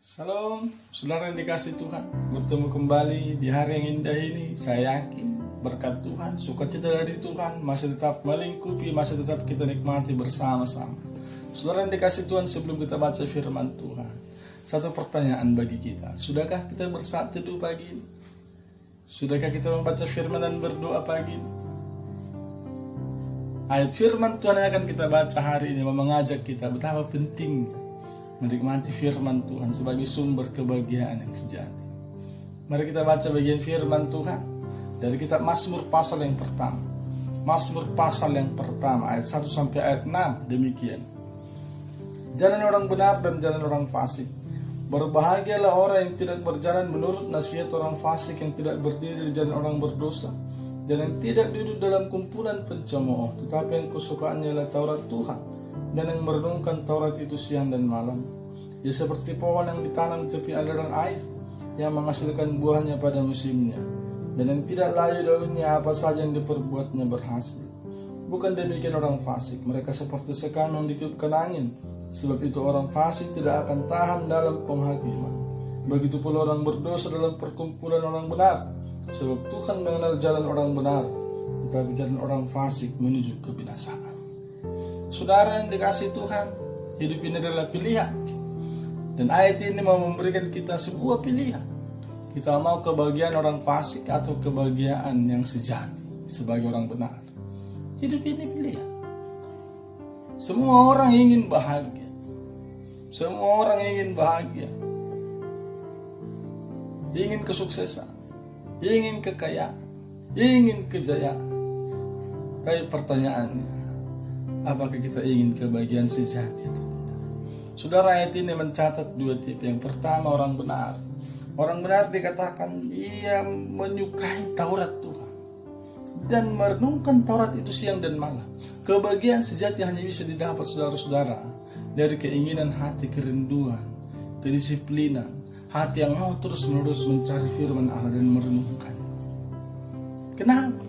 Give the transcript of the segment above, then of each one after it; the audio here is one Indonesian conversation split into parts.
Salam, saudara yang dikasih Tuhan. Bertemu kembali di hari yang indah ini. Saya yakin berkat Tuhan, sukacita dari Tuhan masih tetap melingkupi, masih tetap kita nikmati bersama-sama. Saudara yang dikasih Tuhan, sebelum kita baca firman Tuhan, satu pertanyaan bagi kita. Sudahkah kita bersatu teduh pagi ini? Sudahkah kita membaca firman dan berdoa pagi ini? Ayat firman Tuhan yang akan kita baca hari ini mengajak kita betapa pentingnya menikmati firman Tuhan sebagai sumber kebahagiaan yang sejati. Mari kita baca bagian firman Tuhan dari kitab Mazmur pasal yang pertama. Mazmur pasal yang pertama ayat 1 sampai ayat 6 demikian. Jalan orang benar dan jalan orang fasik. Berbahagialah orang yang tidak berjalan menurut nasihat orang fasik, yang tidak berdiri di jalan orang berdosa, dan yang tidak duduk dalam kumpulan pencemooh, tetapi yang kesukaannya adalah Taurat Tuhan, dan yang merenungkan Taurat itu siang dan malam. Ia seperti pohon yang ditanam di tepi aliran air, yang menghasilkan buahnya pada musimnya, dan yang tidak layu daunnya, apa saja yang diperbuatnya berhasil. Bukan demikian orang fasik, mereka seperti sekam yang ditiupkan angin. Sebab itu orang fasik tidak akan tahan dalam penghakiman. Begitu pula orang berdosa dalam perkumpulan orang benar. Sebab Tuhan mengenal jalan orang benar, tetapi jalan orang fasik menuju kebinasaan. Saudara yang dikasih Tuhan, hidup ini adalah pilihan. Dan ayat ini mau memberikan kita sebuah pilihan. Kita mau kebahagiaan orang fasik atau kebahagiaan yang sejati sebagai orang benar. Hidup ini pilihan. Semua orang ingin bahagia. Semua orang ingin bahagia. Ingin kesuksesan, ingin kekayaan, ingin kejayaan. Tapi pertanyaannya, apakah kita ingin kebahagiaan sejati atau tidak? Saudara, ayat ini mencatat dua tipe. Yang pertama, orang benar. Orang benar dikatakan ia menyukai Taurat Tuhan dan merenungkan Taurat itu siang dan malam. Kebahagiaan sejati hanya bisa didapat, saudara-saudara, dari keinginan hati, kerinduan, kedisiplinan, hati yang mau terus-menerus mencari firman Allah dan merenungkan. Kenapa?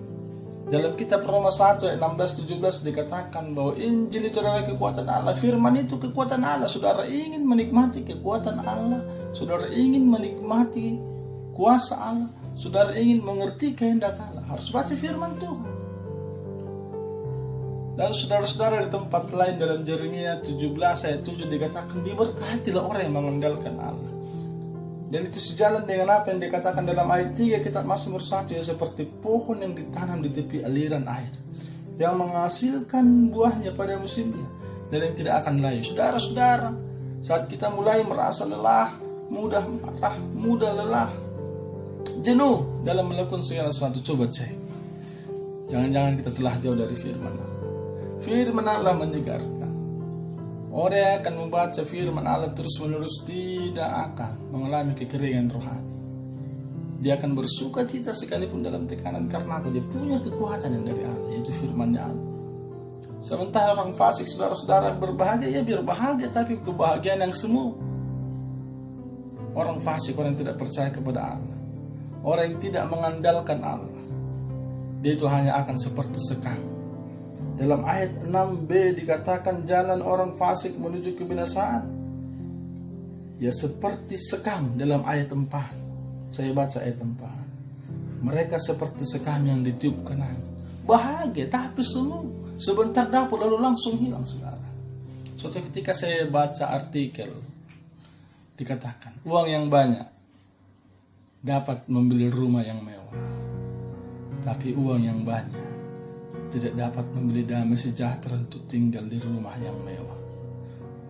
Dalam kitab Roma 1 ayat 16-17 dikatakan bahwa Injil itu adalah kekuatan Allah. Firman itu kekuatan Allah. Saudara ingin menikmati kekuatan Allah, saudara ingin menikmati kuasa Allah, saudara ingin mengerti kehendak Allah, harus baca firman Tuhan. Lalu saudara-saudara, di tempat lain dalam Yeremia 17 ayat 7 dikatakan, diberkatilah orang yang mengandalkan Allah. Dan itu sejalan dengan apa yang dikatakan dalam ayat 3 kitab Mazmur 1, ya, seperti pohon yang ditanam di tepi aliran air, yang menghasilkan buahnya pada musimnya, dan yang tidak akan layu. Saudara-saudara, saat kita mulai merasa lelah, mudah marah, mudah lelah, jenuh dalam melakukan segala sesuatu, coba cek. Jangan-jangan kita telah jauh dari firman Allah. Firman Allah menyegarkan. Orang yang akan membaca firman Allah terus-menerus tidak akan mengalami kekeringan rohani. Dia akan bersuka cita sekalipun dalam tekanan, karena apa? Dia punya kekuatan yang dari Allah, yaitu firman Allah. Sementara orang fasik, saudara-saudara, berbahagia, ya biar bahagia, tapi kebahagiaan yang semu. Orang fasik, orang yang tidak percaya kepada Allah, orang yang tidak mengandalkan Allah, dia itu hanya akan seperti sekam. Dalam ayat 6b dikatakan jalan orang fasik menuju kebinasaan. Ya seperti sekam dalam ayat 4. Saya baca ayat 4. Mereka seperti sekam yang ditiupkan angin. Bahagia tapi semu. Sebentar dapat lalu langsung hilang, saudara. Suatu ketika saya baca artikel, dikatakan uang yang banyak dapat membeli rumah yang mewah, tapi uang yang banyak tidak dapat membeli damai sejahtera untuk tinggal di rumah yang mewah.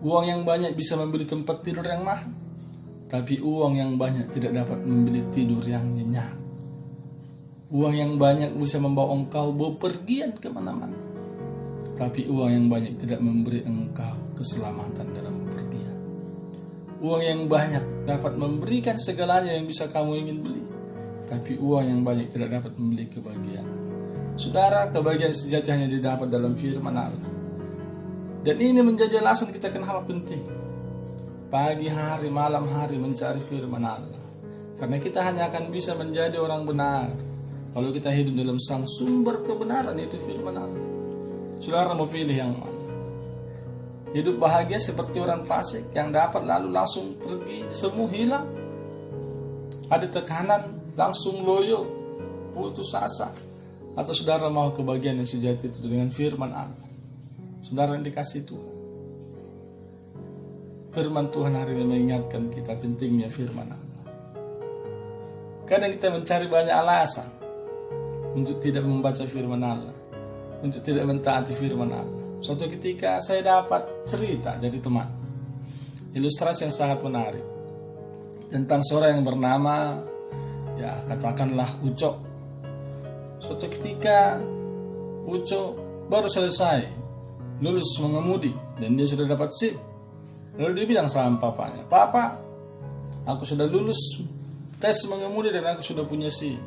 Uang yang banyak bisa membeli tempat tidur yang mahal, tapi uang yang banyak tidak dapat membeli tidur yang nyenyak. Uang yang banyak bisa membawa engkau bepergian kemana-mana, tapi uang yang banyak tidak memberi engkau keselamatan dalam bepergian. Uang yang banyak dapat memberikan segalanya yang bisa kamu ingin beli, tapi uang yang banyak tidak dapat membeli kebahagiaan. Saudara, kebahagiaan sejati hanya didapat dalam firman Allah. Dan ini menjadi alasan kita kenapa penting pagi hari, malam hari mencari firman Allah. Karena kita hanya akan bisa menjadi orang benar kalau kita hidup dalam sang sumber kebenaran, yaitu firman Allah. Saudara mau pilih yang mana? Hidup bahagia seperti orang fasik yang dapat lalu langsung pergi, semua hilang. Ada tekanan, langsung loyo, putus asa. Atau saudara mau kebahagiaan yang sejati itu dengan firman Allah. Saudara yang dikasih Tuhan. Firman Tuhan hari ini mengingatkan kita pentingnya firman Allah. Kadang kita mencari banyak alasan untuk tidak membaca firman Allah, untuk tidak mentaati firman Allah. Suatu ketika saya dapat cerita dari teman, ilustrasi yang sangat menarik tentang seorang yang bernama, ya katakanlah Uco. Suatu ketika Uco baru selesai lulus mengemudi dan dia sudah dapat SIM. Lalu dia bilang sama papanya, "Papa, aku sudah lulus tes mengemudi dan aku sudah punya SIM.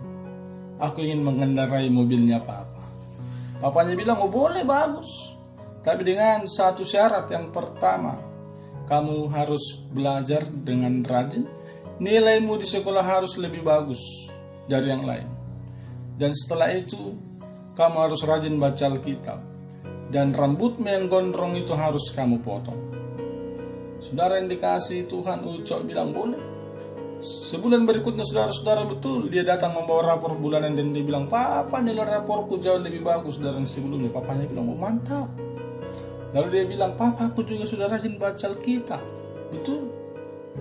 Aku ingin mengendarai mobilnya Papa." Papanya bilang, "Oh boleh, bagus. Tapi dengan satu syarat. Yang pertama, kamu harus belajar dengan rajin. Nilaimu di sekolah harus lebih bagus dari yang lain. Dan setelah itu, kamu harus rajin baca Alkitab. Dan rambutmu yang gondrong itu harus kamu potong." Saudara yang dikasih Tuhan, Ucok bilang boleh. Sebulan berikutnya saudara-saudara betul dia datang membawa rapor bulanan dan dia bilang, "Papa, nilai raporku jauh lebih bagus dari yang sebelumnya." Papanya bilang, "Oh mantap." Lalu dia bilang, "Papa, aku juga sudah rajin baca Alkitab." Betul.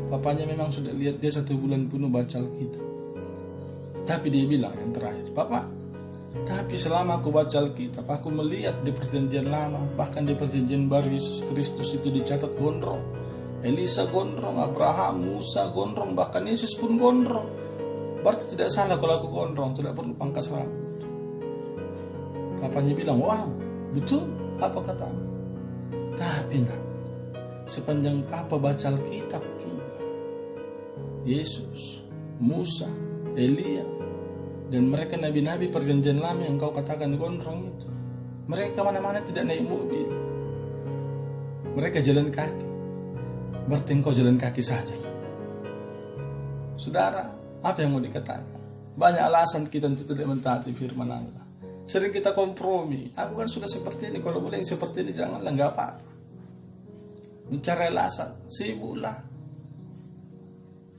Papanya memang sudah lihat dia 1 bulan penuh baca Alkitab. Tapi dia bilang yang terakhir, "Papa, tapi selama aku baca Alkitab, aku melihat di perjanjian lama, bahkan di perjanjian baru Yesus Kristus itu dicatat gondrong. Elisa gondrong, Abraham, Musa gondrong, bahkan Yesus pun gondrong. Berarti tidak salah kalau aku gondrong, tidak perlu pangkas rambut." Papanya bilang, "Wow, betul apa katamu? Tapi nak, sepanjang Papa baca Alkitab juga, Yesus, Musa, Elia, dan mereka nabi-nabi perjanjian lama yang kau katakan gondrong itu, mereka mana-mana tidak naik mobil. Mereka jalan kaki. Berarti engkau jalan kaki saja." Saudara, apa yang mau dikatakan? Banyak alasan kita untuk tidak mentaati firman Allah. Sering kita kompromi. Aku kan sudah seperti ini, kalau boleh yang seperti ini janganlah, nggak apa-apa. Mencari alasan, sibuklah,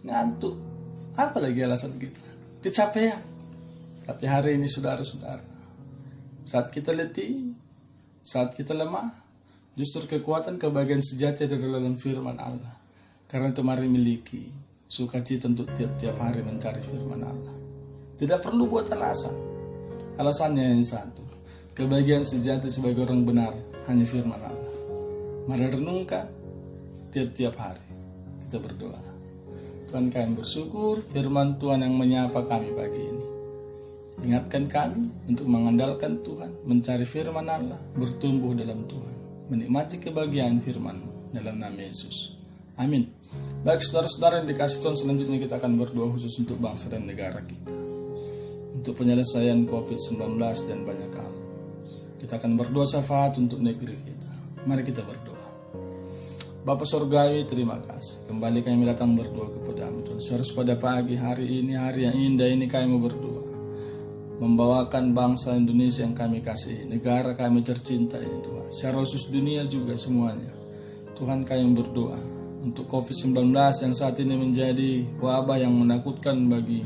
ngantuk. Apa lagi alasan kita? Kecapean. Tapi hari ini saudara-saudara, saat kita letih, saat kita lemah, justru kekuatan kebahagiaan sejati ada dalam firman Allah. Karena itu mari miliki sukacita untuk tiap-tiap hari mencari firman Allah. Tidak perlu buat alasan. Alasannya yang satu, kebahagiaan sejati sebagai orang benar hanya firman Allah. Mari renungkan tiap-tiap hari. Kita berdoa. Tuhan, kami bersyukur firman Tuhan yang menyapa kami pagi ini. Ingatkan kami untuk mengandalkan Tuhan, mencari firman Allah, bertumbuh dalam Tuhan, menikmati kebahagiaan firman dalam nama Yesus. Amin. Baik saudara-saudara yang dikasih Tuhan, selanjutnya kita akan berdoa khusus untuk bangsa dan negara kita, untuk penyelesaian COVID-19 dan banyak hal. Kita akan berdoa syafaat untuk negeri kita. Mari kita berdoa. Bapa Surgawi, terima kasih. Kembali kami datang berdoa kepada-Mu Tuhan. Seharusnya pada pagi hari ini, hari yang indah ini kami mau berdoa. Membawakan bangsa Indonesia yang kami kasih, negara kami tercinta ini Tuhan. Secara khusus dunia juga semuanya. Tuhan, kami berdoa untuk COVID-19 yang saat ini menjadi wabah yang menakutkan bagi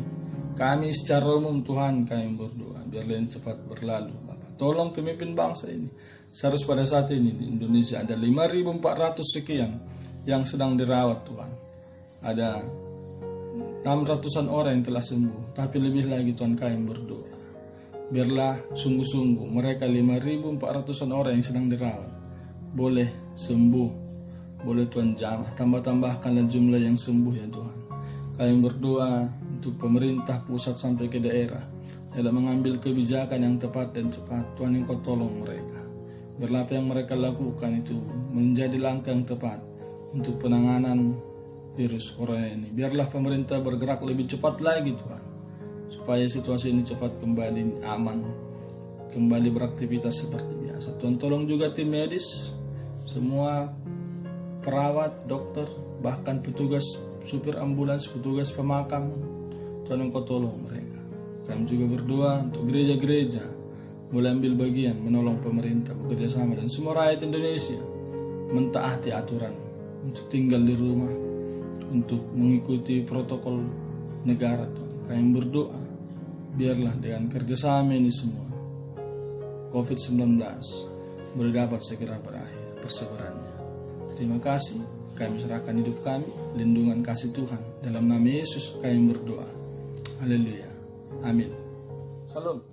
kami secara umum. Tuhan, kami berdoa biarlah ini cepat berlalu Bapak. Tolong pemimpin bangsa ini. Seharusnya pada saat ini di Indonesia ada 5.400 sekian yang sedang dirawat Tuhan. Ada 600-an orang yang telah sembuh. Tapi lebih lagi Tuhan, kami berdoa biarlah sungguh-sungguh mereka 5.400-an orang yang sedang dirawat boleh sembuh. Boleh Tuhan jamah, tambahkanlah jumlah yang sembuh ya Tuhan. Kami berdoa untuk pemerintah pusat sampai ke daerah dalam mengambil kebijakan yang tepat dan cepat. Tuhan, Engkau tolong mereka. Biarlah apa yang mereka lakukan itu menjadi langkah yang tepat untuk penanganan virus corona ini. Biarlah pemerintah bergerak lebih cepat lagi Tuhan, supaya situasi ini cepat kembali aman, kembali beraktivitas seperti biasa. Tuhan, tolong juga tim medis, semua perawat, dokter, bahkan petugas supir ambulans, petugas pemakaman. Tuhan, Engkau tolong mereka. Kami juga berdoa untuk gereja-gereja mulai ambil bagian menolong pemerintah bekerja sama dan semua rakyat Indonesia mentaati aturan, untuk tinggal di rumah, untuk mengikuti protokol negara. Tuhan, kami berdoa, biarlah dengan kerjasama ini semua, COVID-19 boleh dapat segera berakhir persebarannya. Terima kasih, kami serahkan hidup kami, lindungan kasih Tuhan. Dalam nama Yesus kami berdoa. Haleluya. Amin. Salam.